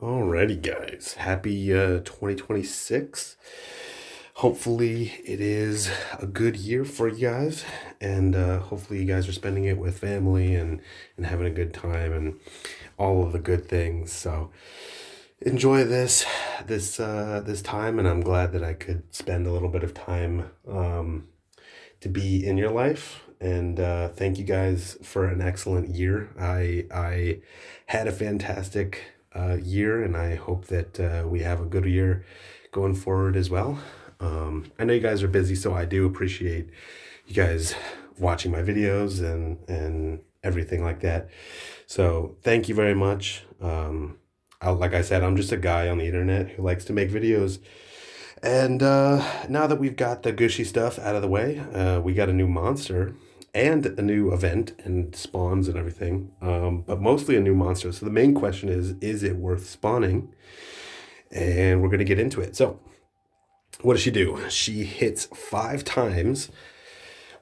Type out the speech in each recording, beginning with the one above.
Alrighty, guys. Happy 2026. Hopefully, it is a good year for you guys, and hopefully, you guys are spending it with family and having a good time and all of the good things. So, enjoy this time, and I'm glad that I could spend a little bit of time to be in your life. And thank you guys for an excellent year. I had a fantastic year, and I hope that we have a good year going forward as well. I know you guys are busy, so I do appreciate you guys watching my videos and everything like that. So thank you very much. Like I said, I'm just a guy on the internet who likes to make videos. And now that we've got the gushy stuff out of the way, we got a new monster and a new event and spawns and everything, but mostly a new monster. So the main question is it worth spawning? And we're going to get into it. So, what does she do? She hits 5 times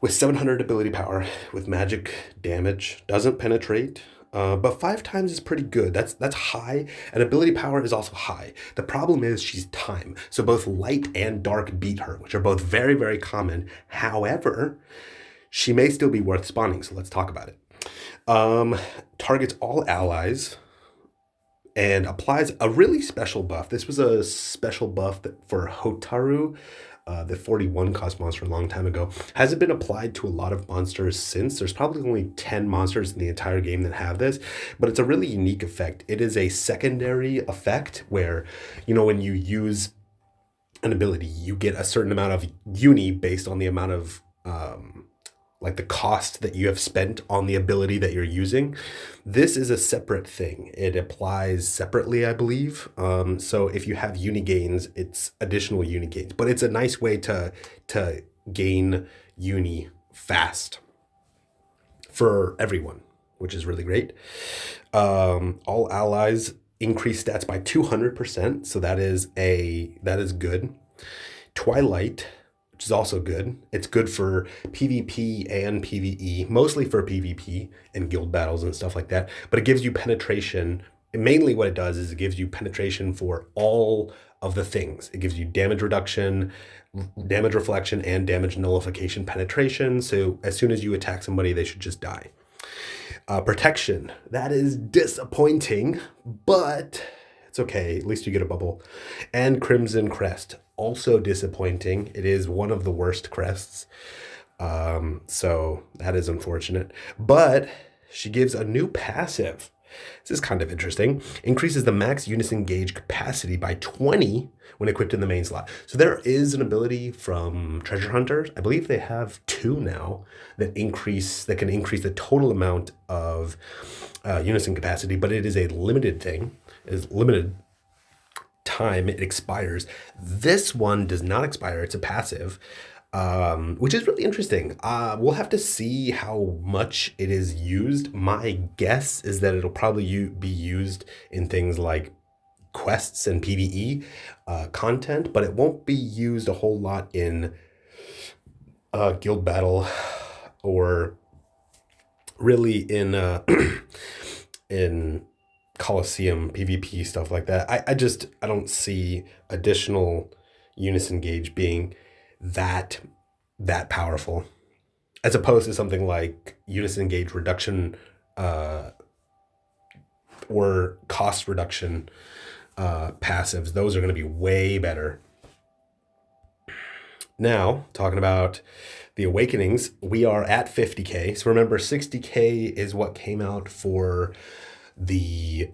with 700 ability power with magic damage, doesn't penetrate. But 5 times is pretty good. That's high, and ability power is also high. The problem is she's time. So both light and dark beat her, which are both very, very common. However, she may still be worth spawning, so let's talk about it. Targets all allies and applies a really special buff. This was a special buff for Hotaru, the 41 cost monster a long time ago. Hasn't been applied to a lot of monsters since. There's probably only 10 monsters in the entire game that have this, but it's a really unique effect. It is a secondary effect where, when you use an ability, you get a certain amount of uni based on the amount of like the cost that you have spent on the ability that you're using. This is a separate thing. It applies separately, I believe. So if you have uni gains, it's additional uni gains, but it's a nice way to gain uni fast for everyone, which is really great. All allies increase stats by 200%, so that is good. Twilight, which is also good. It's good for PvP and PvE, mostly for PvP and guild battles and stuff like that. But it gives you penetration. And mainly what it does is it gives you penetration for all of the things. It gives you damage reduction, damage reflection, and damage nullification penetration. So as soon as you attack somebody, they should just die. Protection. That is disappointing, but it's okay. At least you get a bubble. And Crimson Crest. Also disappointing. It is one of the worst crests. So that is unfortunate. But she gives a new passive. This is kind of interesting. Increases the max Unison gauge capacity by 20 when equipped in the main slot. So there is an ability from treasure hunters. I believe they have 2 now that can increase the total amount of Unison capacity, but it is a limited thing. It is limited time it expires. This one does not expire. It's a passive, which is really interesting. We'll have to see how much it is used. My guess is that it'll probably be used in things like quests and PvE content, but it won't be used a whole lot in guild battle or really in in Coliseum PvP stuff like that. I don't see additional Unison gauge being that powerful, as opposed to something like Unison gauge reduction or cost reduction passives. Those are going to be way better. Now, talking about the Awakenings, we are at 50k. So remember, 60k is what came out for the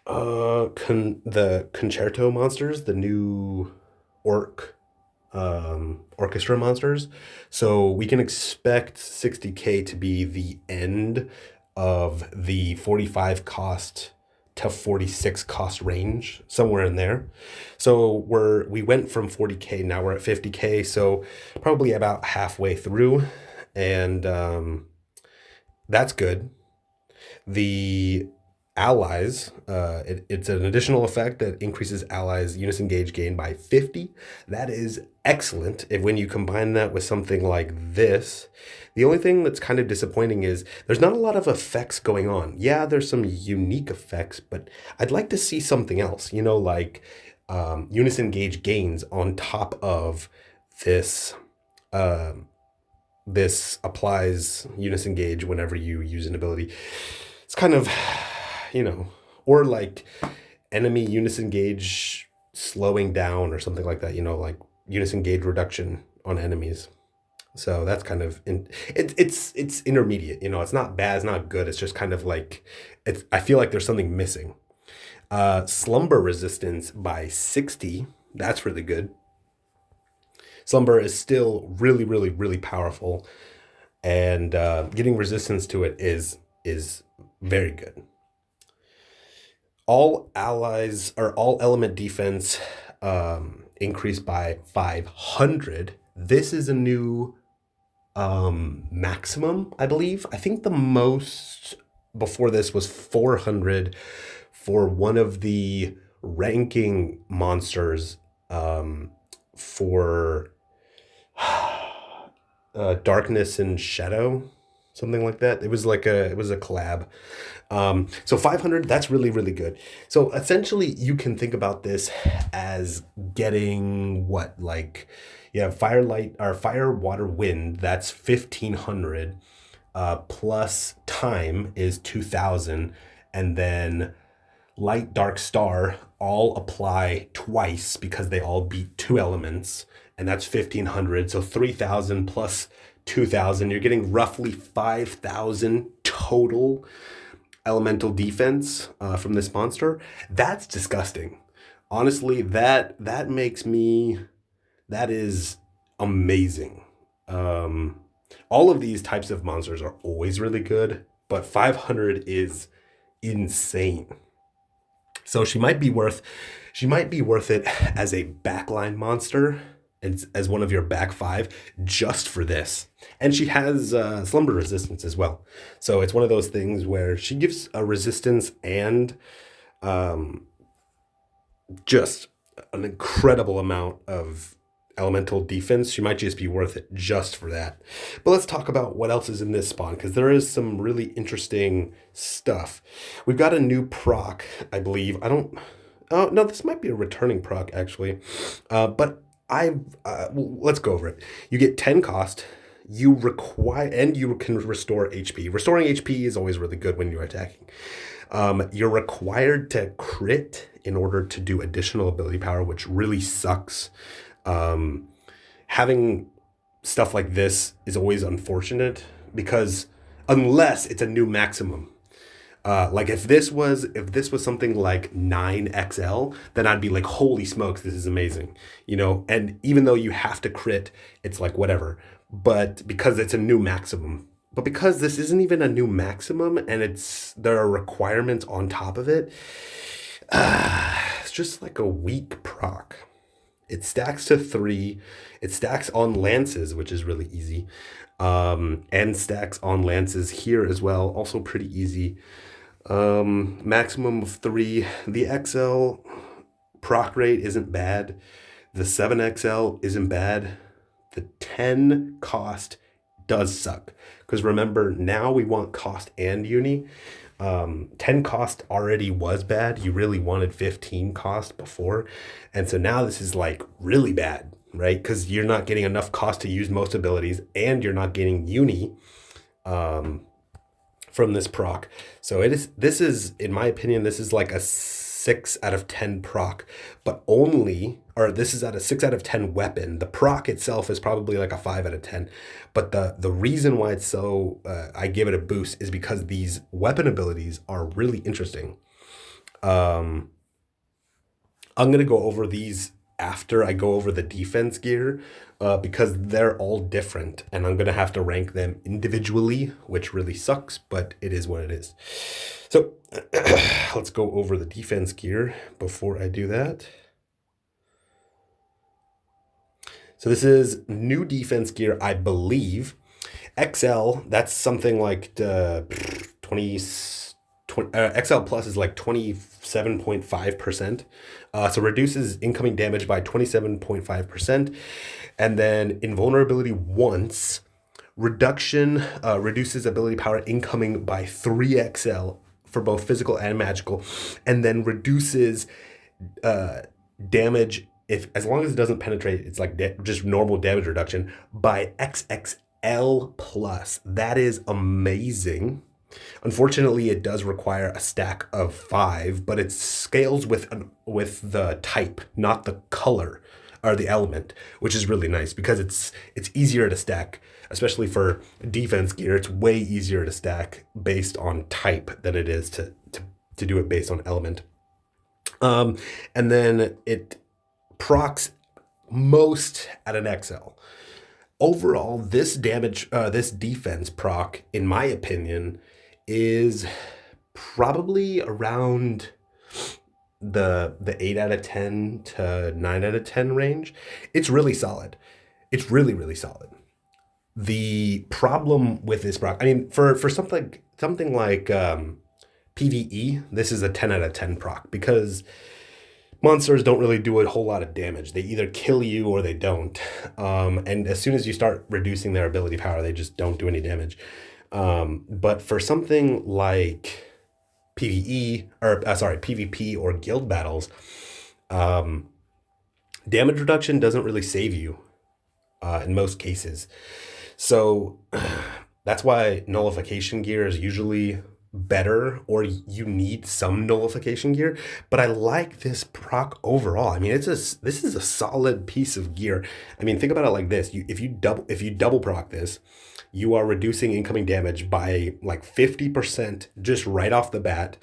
the concerto monsters, the new orchestra monsters. So we can expect 60k to be the end of the 45 cost to 46 cost range, somewhere in there. So we went from 40k, now we're at 50k, so probably about halfway through, and that's good. The allies. It's an additional effect that increases allies' Unison gauge gain by 50. That is excellent. If when you combine that with something like this, the only thing that's kind of disappointing is there's not a lot of effects going on. Yeah, there's some unique effects, but I'd like to see something else, like Unison gauge gains on top of this. This applies Unison gauge whenever you use an ability. It's kind of, or like enemy Unison gauge slowing down or something like that, like Unison gauge reduction on enemies. So that's kind of it's intermediate, it's not bad, it's not good. It's just kind of like I feel like there's something missing. Slumber resistance by 60. That's really good. Slumber is still really, really, really powerful, and getting resistance to it is very good. All allies or all element defense increased by 500. This is a new maximum, I believe. I think the most before this was 400 for one of the ranking monsters for Darkness and Shadow, something like that. It was a collab. So 500, that's really, really good. So essentially you can think about this as getting what, like, firelight or fire, water, wind, that's 1500, plus time is 2000, and then light, dark, star all apply twice because they all beat two elements, and that's 1500. So 3000 plus 2000, you're getting roughly 5000 total elemental defense from this monster. That's disgusting. Honestly, that is amazing. All of these types of monsters are always really good, but 500 is insane. So she might be worth it as a backline monster, as one of your back 5, just for this. And she has slumber resistance as well. So it's one of those things where she gives a resistance and just an incredible amount of elemental defense. She might just be worth it just for that. But let's talk about what else is in this spawn, because there is some really interesting stuff. We've got a new proc, I believe. Oh no, this might be a returning proc actually. But let's go over it. You get 10 cost. You can restore HP. Restoring HP is always really good when you're attacking. You're required to crit in order to do additional ability power, which really sucks. Having stuff like this is always unfortunate, because unless it's a new maximum, like if this was something like 9XL, then I'd be like, holy smokes, this is amazing, and even though you have to crit, it's like whatever, but because it's a new maximum. But because this isn't even a new maximum and there are requirements on top of it, it's just like a weak proc. It stacks to 3. It stacks on lances, which is really easy. And stacks on lances here as well, also pretty easy. Maximum of 3. The XL proc rate isn't bad. The 7XL isn't bad. The 10 cost does suck, because remember, now we want cost and uni. 10 cost already was bad. You really wanted 15 cost before, and so now this is like really bad, right? Because you're not getting enough cost to use most abilities, and you're not getting uni from this proc. So this is in my opinion, this is like a 6 out of 10 proc, this is at a 6 out of 10 weapon. The proc itself is probably like a 5 out of 10. But the reason why it's so, I give it a boost, is because these weapon abilities are really interesting. I'm going to go over these after I go over the defense gear, because they're all different, and I'm going to have to rank them individually, which really sucks, but it is what it is. So let's go over the defense gear before I do that. So this is new defense gear, I believe. XL, that's something like 20 XL Plus is like 27.5%. So reduces incoming damage by 27.5%. And then invulnerability once, reduction reduces ability power incoming by 3XL for both physical and magical, and then reduces damage if as long as it doesn't penetrate. It's like just normal damage reduction by XXL plus. That is amazing. Unfortunately, it does require a stack of 5, but it scales with the type, not the color or the element, which is really nice because it's easier to stack, especially for defense gear. It's way easier to stack based on type than it is to do it based on element. And then it procs most at an XL. Overall, this defense proc, in my opinion, is probably around the 8 out of 10 to 9 out of 10 range. It's really solid. It's really, really solid. The problem with this proc, I mean, for something like PvE, this is a 10 out of 10 proc because monsters don't really do a whole lot of damage. They either kill you or they don't. And as soon as you start reducing their ability power, they just don't do any damage. But for something like PvP or guild battles, damage reduction doesn't really save you in most cases. So that's why nullification gear is usually better, or you need some nullification gear. But I like this proc overall. I mean, this is a solid piece of gear. I mean, think about it like this: if you double proc this, you are reducing incoming damage by like 50% just right off the bat.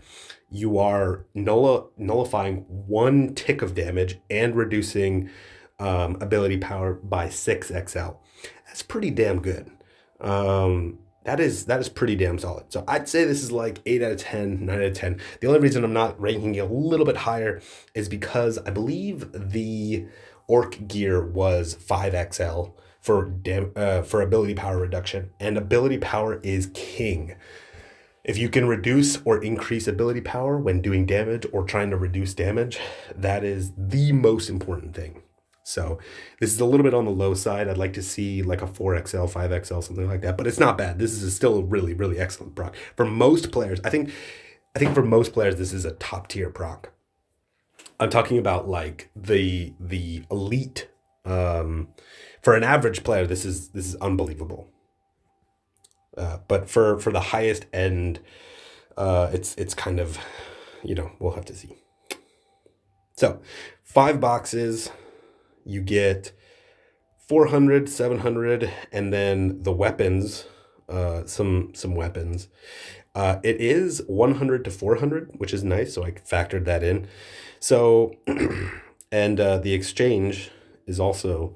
You are nullifying 1 tick of damage and reducing ability power by 6XL. That's pretty damn good. That is pretty damn solid. So I'd say this is like 8 out of 10, 9 out of 10. The only reason I'm not ranking it a little bit higher is because I believe the orc gear was 5XL for ability power reduction, and ability power is king. If you can reduce or increase ability power when doing damage or trying to reduce damage, that is the most important thing. So this is a little bit on the low side. I'd like to see like a 4XL, 5XL, something like that, but it's not bad. This is still a really, really excellent proc. For most players, I think for most players, this is a top tier proc. I'm talking about like the elite. For an average player, this is unbelievable. But for the highest end, it's kind of, we'll have to see. So 5 boxes. You get 400, 700, and then the weapons, some weapons. It is 100 to 400, which is nice, so I factored that in. So, and the exchange is also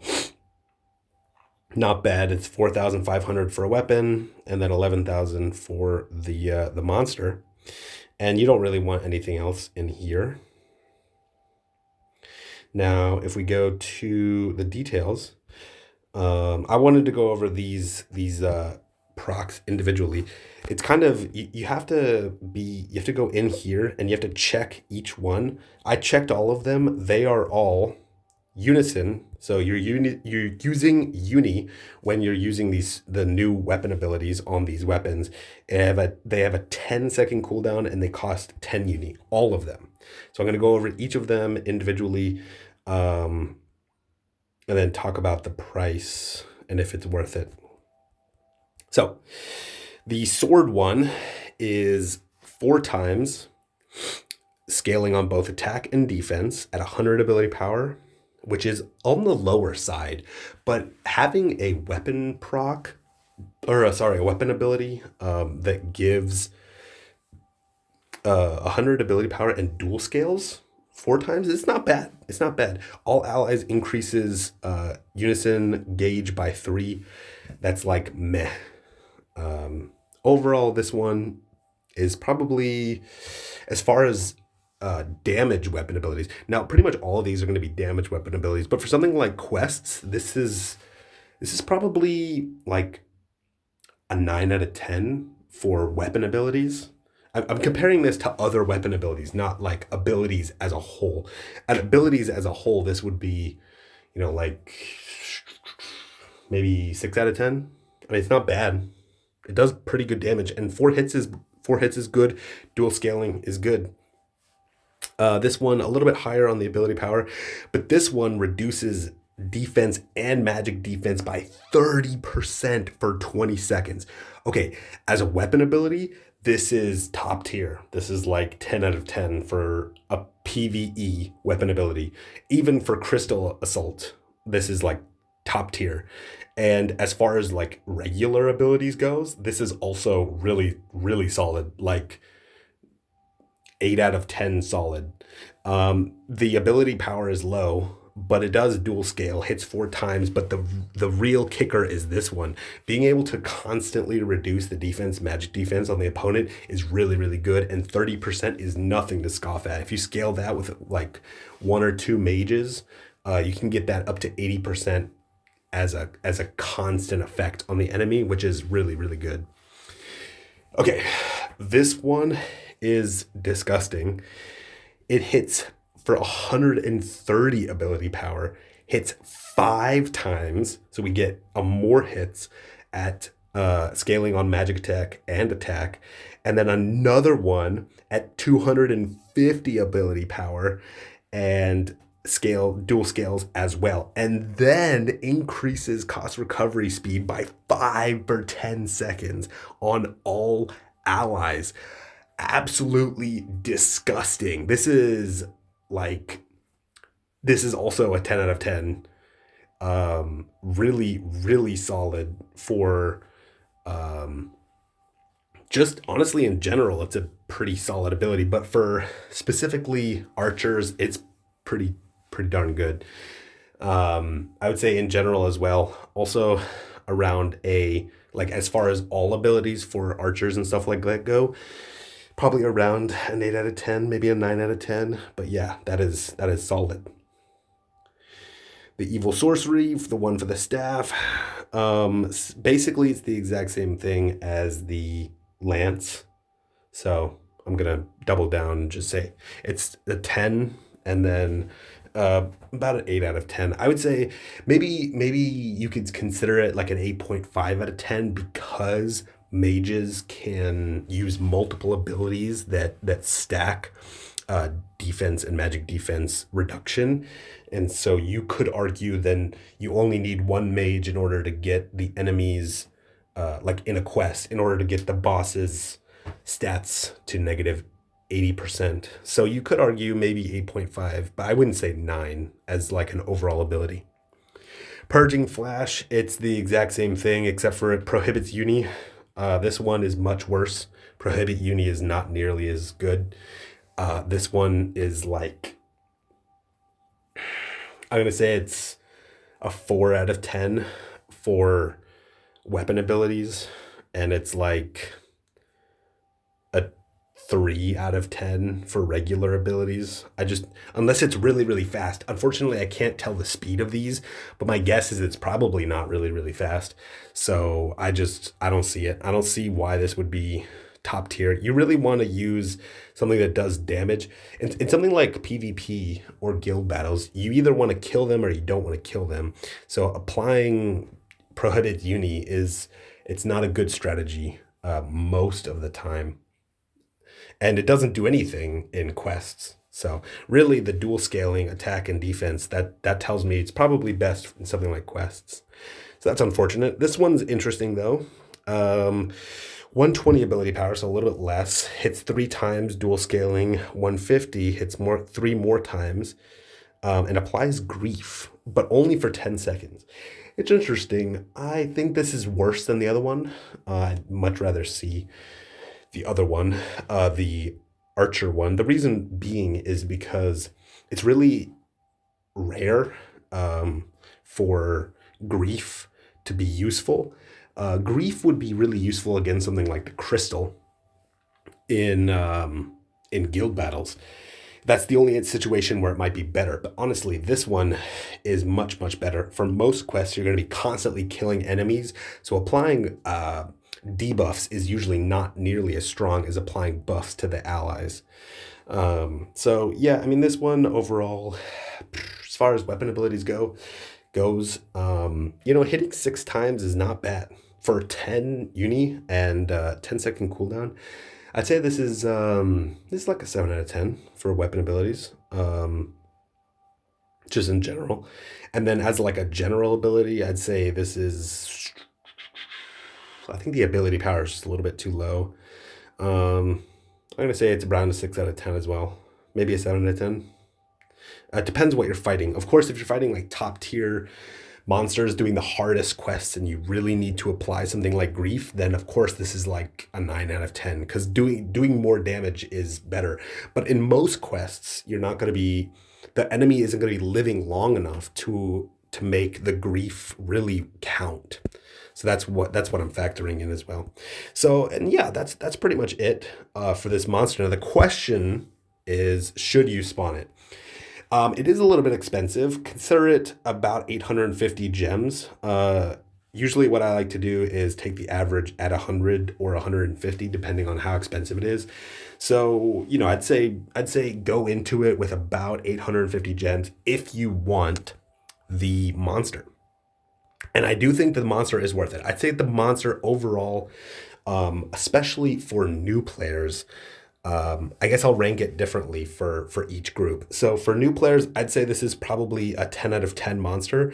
not bad. It's 4,500 for a weapon, and then 11,000 for the monster. And you don't really want anything else in here. Now, if we go to the details, I wanted to go over these procs individually. It's kind of, you have to go in here and you have to check each one. I checked all of them. They are all Unison. So you're using Uni when you're using the new weapon abilities on these weapons. They have a 10-second cooldown and they cost 10 Uni, all of them. So I'm going to go over each of them individually, and then talk about the price and if it's worth it. So the sword one is 4 times scaling on both attack and defense at 100 ability power, which is on the lower side, but having a weapon proc, a weapon ability that gives 100 ability power and dual scales 4 times, it's not bad. It's not bad. All allies increases Unison gauge by 3. That's like meh. Overall, this one is probably, as far as damage weapon abilities. Now, pretty much all of these are going to be damage weapon abilities, but for something like quests, this is probably like a 9 out of 10 for weapon abilities. I'm comparing this to other weapon abilities, not like abilities as a whole. And abilities as a whole, this would be, like maybe 6 out of 10. I mean, it's not bad. It does pretty good damage, and four hits is good. Dual scaling is good. This one a little bit higher on the ability power, but this one reduces defense and magic defense by 30% for 20 seconds. Okay, as a weapon ability, this is top tier. This is like 10 out of 10 for a PvE weapon ability. Even for Crystal Assault, this is like top tier. And as far as like regular abilities goes, this is also really, really solid. Like 8 out of 10 solid. The ability power is low, but it does dual scale, hits 4 times. But the real kicker is this one. Being able to constantly reduce the defense, magic defense on the opponent is really, really good. And 30% is nothing to scoff at. If you scale that with like 1 or 2 mages, you can get that up to 80% as a constant effect on the enemy, which is really, really good. Okay, this one is disgusting. It hits for 130 ability power, hits 5 times, so we get more hits at scaling on magic attack and attack, and then another one at 250 ability power and dual scales as well, and then increases cost recovery speed by 5 per 10 seconds on all allies. Absolutely disgusting. This is also a 10 out of 10. Really, really solid for just honestly in general, it's a pretty solid ability, but for specifically archers, it's pretty darn good. I would say in general as well. Also around as far as all abilities for archers and stuff like that go, probably around an 8 out of 10, maybe a 9 out of 10. But yeah, that is solid. The evil sorcery, the one for the staff. Basically, it's the exact same thing as the lance. So I'm going to double down and just say it's a 10 and then about an 8 out of 10. I would say maybe you could consider it like an 8.5 out of 10 because mages can use multiple abilities that stack defense and magic defense reduction. And so you could argue then you only need one mage in order to get the enemies, like in a quest, in order to get the boss's stats to negative 80%. So you could argue maybe 8.5, but I wouldn't say 9 as like an overall ability. Purging Flash, it's the exact same thing except for it prohibits uni. This one is much worse. Prohibit uni is not nearly as good. This one is like, I'm going to say it's a 4 out of 10 for weapon abilities. And it's like a 3 out of 10 for regular abilities. Unless it's really, really fast. Unfortunately, I can't tell the speed of these, but my guess is it's probably not really, really fast. So I don't see it. I don't see why this would be top tier. You really want to use something that does damage. In something like PvP or guild battles, you either want to kill them or you don't want to kill them. So applying prohibit uni it's not a good strategy most of the time. And it doesn't do anything in quests. So really the dual scaling attack and defense, that tells me it's probably best in something like quests. So that's unfortunate. This one's interesting though. 120 ability power, so a little bit less. Hits 3 times, dual scaling. 150 hits 3 more times, and applies grief, but only for 10 seconds. It's interesting. I think this is worse than the other one. I'd much rather see the other one, the archer one. The reason being is because it's really rare for grief to be useful. Grief would be really useful against something like the crystal in guild battles. That's the only situation where it might be better. But honestly, this one is much, much better. For most quests, you're going to be constantly killing enemies. So applying debuffs is usually not nearly as strong as applying buffs to the allies. So yeah, I mean, this one overall, as far as weapon abilities goes, hitting 6 times is not bad for 10 uni and 10-second cooldown. I'd say this is like a 7 out of 10 for weapon abilities, just in general. And then as like a general ability, I'd say this is. I think the ability power is just a little bit too low. I'm gonna say it's around a 6 out of 10 as well, maybe a 7 out of 10. It depends what you're fighting. Of course, if you're fighting like top tier monsters doing the hardest quests and you really need to apply something like grief, then of course this is like a 9 out of 10 because doing more damage is better. But in most quests, you're not going to be the enemy isn't going to be living long enough to make the grief really count. So that's what I'm factoring in as well. So, and yeah, that's pretty much it for this monster. Now the question is, should you spawn it? It is a little bit expensive. Consider it about 850 gems. Usually what I like to do is take the average at 100 or 150, depending on how expensive it is. So, I'd say go into it with about 850 gems if you want the monster. And I do think the monster is worth it. I'd say the monster overall, especially for new players, I guess I'll rank it differently for each group. So for new players, I'd say this is probably a 10 out of 10 monster,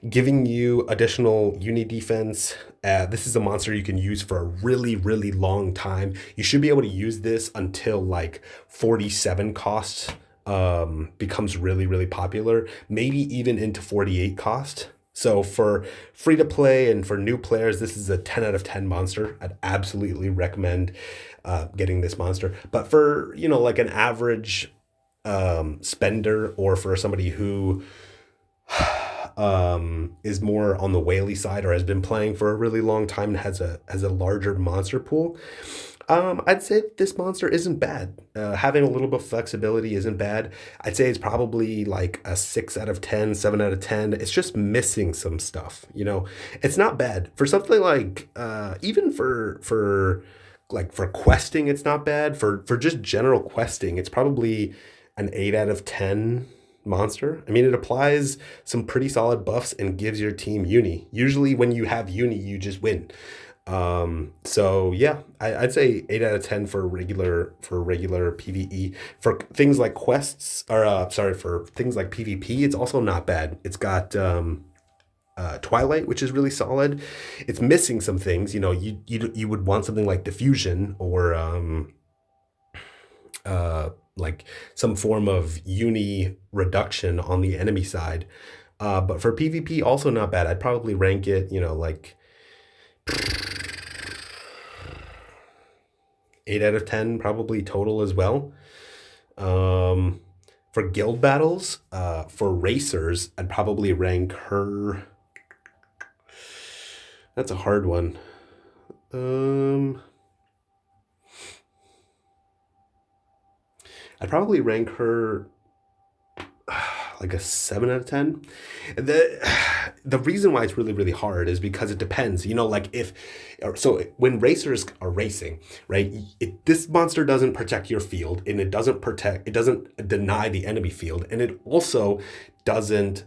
giving you additional uni defense. This is a monster you can use for a really, really long time. You should be able to use this until like 47 cost becomes really, really popular, maybe even into 48 cost. So for free to play and for new players, this is a 10 out of 10 monster. I'd absolutely recommend getting this monster. But for, like an average spender, or for somebody who is more on the whaley side or has been playing for a really long time and has a larger monster pool, I'd say this monster isn't bad. Having a little bit of flexibility isn't bad. I'd say it's probably like a 6 out of 10, 7 out of 10. It's just missing some stuff. It's not bad for something like even for questing. It's not bad for just general questing. It's probably an 8 out of 10 monster. I mean, it applies some pretty solid buffs and gives your team uni. Usually when you have uni, you just win. So yeah, I'd say 8 out of 10 for regular PvE. For things like quests, or for things like PvP, it's also not bad. It's got Twilight, which is really solid. It's missing some things. You would want something like diffusion or like some form of uni reduction on the enemy side. But for PvP, also not bad. I'd probably rank it, like 8 out of 10 probably total as well. For guild battles, for racers, I'd probably rank her. That's a hard one. I'd probably rank her like a 7 out of 10. The reason why it's really, really hard is because it depends. When racers are racing, right? This monster doesn't protect your field, and it doesn't deny the enemy field, and it also doesn't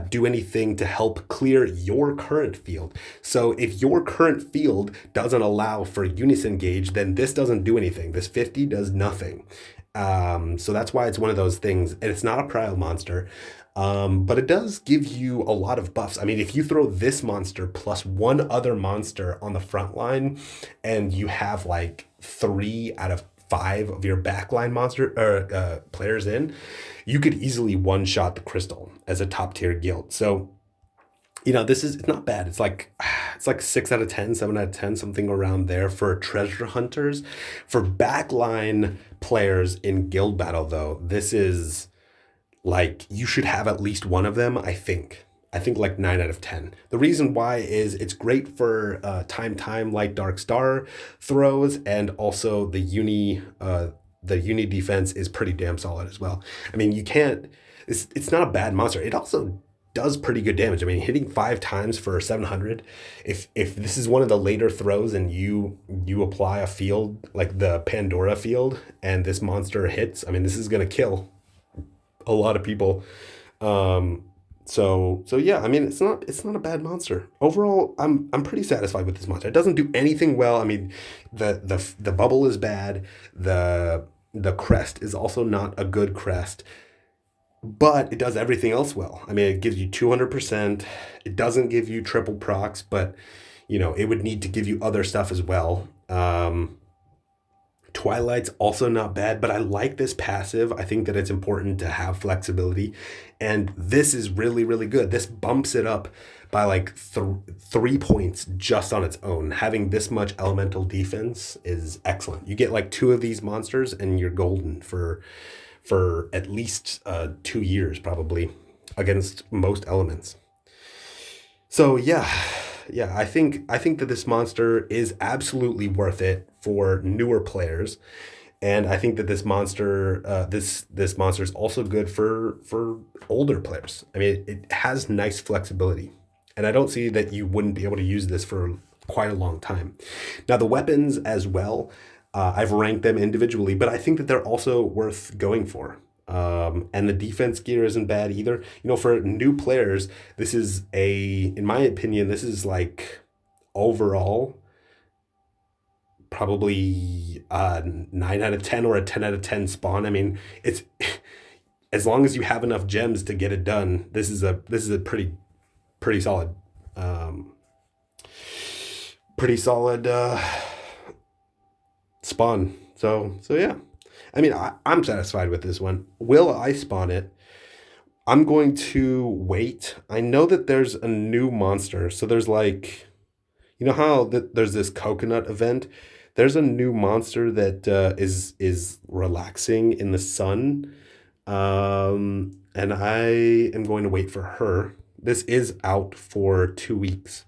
do anything to help clear your current field. So if your current field doesn't allow for Unison gauge, then this doesn't do anything. This 50 does nothing. So that's why it's one of those things, and it's not a prio monster, but it does give you a lot of buffs. I mean, if you throw this monster plus one other monster on the front line, and you have like 3 out of 5 of your backline monster or players in, you could easily one-shot the crystal as a top tier guild. So it's not bad. It's like 6 out of 10, 7 out of 10, something around there for treasure hunters. For backline players in guild battle, though, this is like, you should have at least one of them. I think like 9 out of 10. The reason why is it's great for time like Dark Star throws, and also the uni defense is pretty damn solid as well. I mean, it's not a bad monster. It also does pretty good damage. I mean, hitting 5 times for 700. If this is one of the later throws and you apply a field like the Pandora field and this monster hits, I mean, this is gonna kill a lot of people. Um, so yeah, I mean, it's not a bad monster overall. I'm pretty satisfied with this monster. It doesn't do anything well. I mean, the bubble is bad. The crest is also not a good crest, but it does everything else well. I mean, it gives you 200%. It doesn't give you triple procs, but it would need to give you other stuff as well. Twilight's also not bad, but I like this passive. I think that it's important to have flexibility. And this is really, really good. This bumps it up by like 3 points just on its own. Having this much elemental defense is excellent. You get like 2 of these monsters and you're golden for at least 2 years probably against most elements. So yeah, I think that this monster is absolutely worth it for newer players, and I think that this monster is also good for older players. I mean, it has nice flexibility, and I don't see that you wouldn't be able to use this for quite a long time. Now the weapons as well, I've ranked them individually, but I think that they're also worth going for. And the defense gear isn't bad either. For new players, in my opinion, this is like overall probably 9 out of 10 or a 10 out of 10 spawn. I mean, it's as long as you have enough gems to get it done. This is a pretty solid, um, pretty solid spawn. So yeah. I mean, I'm satisfied with this one. Will I spawn it? I'm going to wait. I know that there's a new monster. So there's like, how there's this coconut event. There's a new monster that is relaxing in the sun, and I am going to wait for her. This is out for 2 weeks,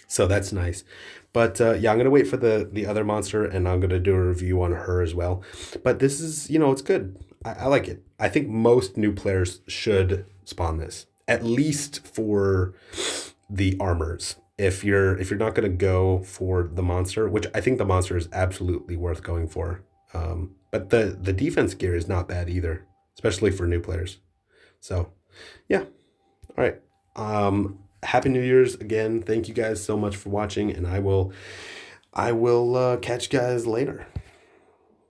so that's nice. But yeah, I'm gonna wait for the other monster, and I'm gonna do a review on her as well. But this is, it's good. I like it. I think most new players should spawn this, at least for the armors. If you're not gonna go for the monster, which I think the monster is absolutely worth going for. But the defense gear is not bad either, especially for new players. So yeah. All right. Happy New Year's again. Thank you guys so much for watching, and I will catch you guys later.